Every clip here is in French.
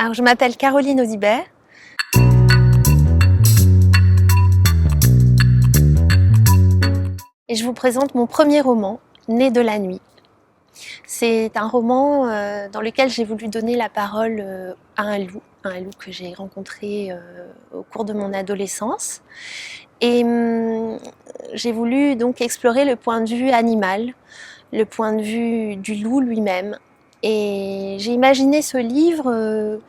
Alors, je m'appelle Caroline Audibert. Et je vous présente mon premier roman, Né de la nuit. C'est un roman dans lequel j'ai voulu donner la parole à un loup que j'ai rencontré au cours de mon adolescence. Et j'ai voulu donc explorer le point de vue animal, le point de vue du loup lui-même. Et j'ai imaginé ce livre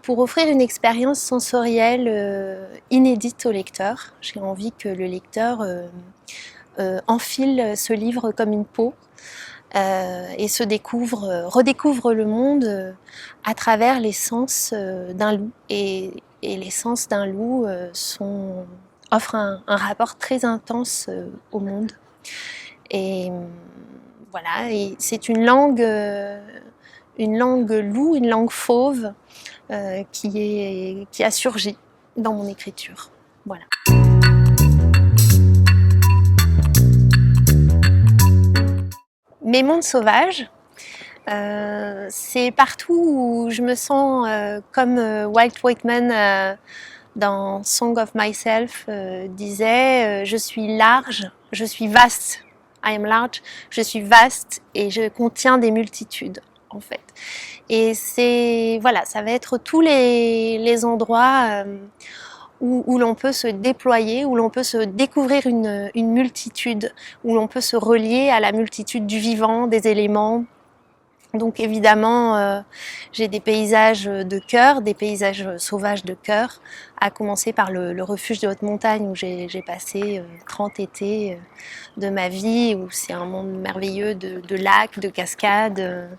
pour offrir une expérience sensorielle inédite au lecteur. J'ai envie que le lecteur enfile ce livre comme une peau et redécouvre le monde à travers les sens d'un loup. Et les sens d'un loup offrent un rapport très intense au monde. Et voilà, et c'est une langue loup, une langue fauve qui a surgi dans mon écriture. Voilà. Mes mondes sauvages, c'est partout où je me sens comme Walt Whitman dans Song of Myself disait je suis large, je suis vaste, I am large, je suis vaste et je contiens des multitudes en fait. Et ça va être tous les endroits où l'on peut se déployer, où l'on peut se découvrir une multitude, où l'on peut se relier à la multitude du vivant, des éléments. Donc évidemment, j'ai des paysages de cœur, des paysages sauvages de cœur, à commencer par le refuge de haute montagne où j'ai passé 30 étés de ma vie, où c'est un monde merveilleux de lacs, de cascades,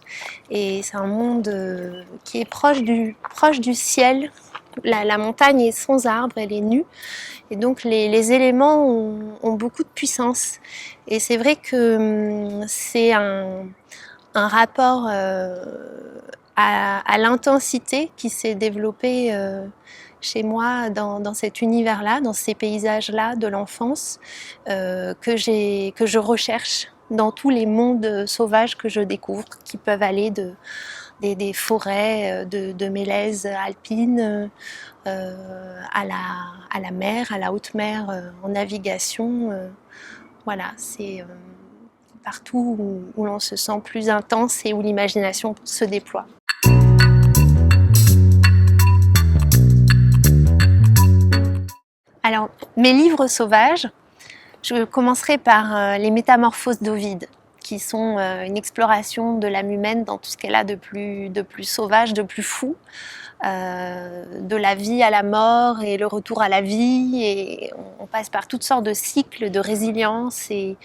et c'est un monde qui est proche du ciel. La montagne est sans arbre, elle est nue, et donc les éléments ont beaucoup de puissance. Et c'est vrai que c'est un rapport à l'intensité qui s'est développé chez moi dans cet univers-là, dans ces paysages-là de l'enfance que je recherche dans tous les mondes sauvages que je découvre, qui peuvent aller des forêts de mélèzes alpines à la mer, à la haute mer en navigation. Voilà, c'est partout où l'on se sent plus intense et où l'imagination se déploie. Alors, mes livres sauvages, je commencerai par les Métamorphoses d'Ovide, qui sont une exploration de l'âme humaine dans tout ce qu'elle a de plus sauvage, de plus fou, de la vie à la mort et le retour à la vie, et on passe par toutes sortes de cycles de résilience et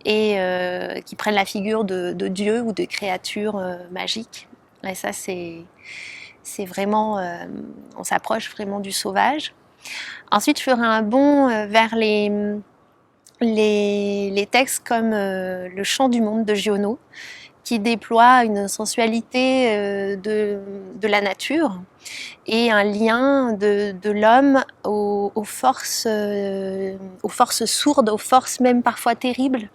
qui prennent la figure de dieux ou de créatures magiques. Et ça, c'est vraiment, on s'approche vraiment du sauvage. Ensuite, je ferai un bond vers les textes comme Le Chant du monde de Giono, qui déploie une sensualité de la nature et un lien de l'homme aux forces sourdes, aux forces même parfois terribles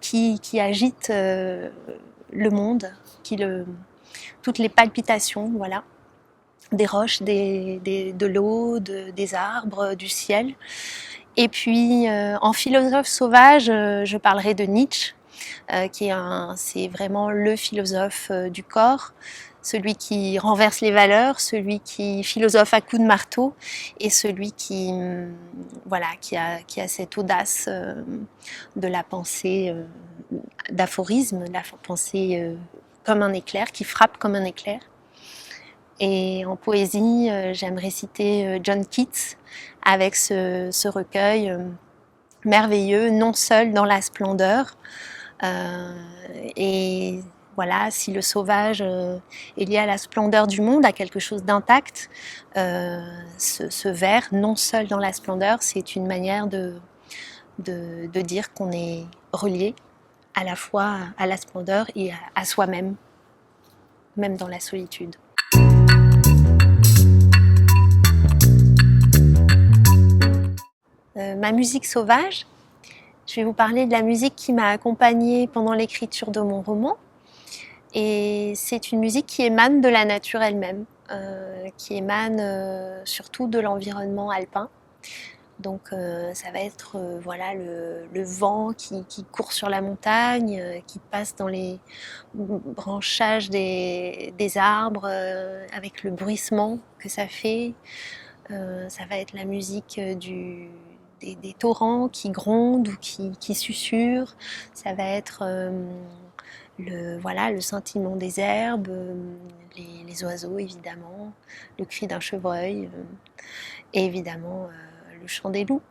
qui agitent le monde, toutes les palpitations, voilà, des roches, de l'eau, des arbres, du ciel. Et puis en philosophe sauvage, je parlerai de Nietzsche, c'est vraiment le philosophe du corps, celui qui renverse les valeurs, celui qui philosophe à coups de marteau, et celui qui a cette audace de la pensée, d'aphorisme, la pensée comme un éclair, qui frappe comme un éclair. Et en poésie, j'aimerais citer John Keats avec ce recueil merveilleux, Non seul dans la splendeur. Et voilà, si le sauvage est lié à la splendeur du monde, à quelque chose d'intact, ce vers, Non seul dans la splendeur, c'est une manière de dire qu'on est relié à la fois à la splendeur et à soi-même, même dans la solitude. Ma musique sauvage, je vais vous parler de la musique qui m'a accompagnée pendant l'écriture de mon roman. Et c'est une musique qui émane de la nature elle-même. qui émane surtout de l'environnement alpin. Donc ça va être voilà, le vent qui court sur la montagne, qui passe dans les branchages des arbres, avec le bruissement que ça fait. Ça va être la musique des torrents qui grondent ou qui susurrent. Ça va être voilà, le scintillement des herbes, les oiseaux évidemment, le cri d'un chevreuil et évidemment le chant des loups.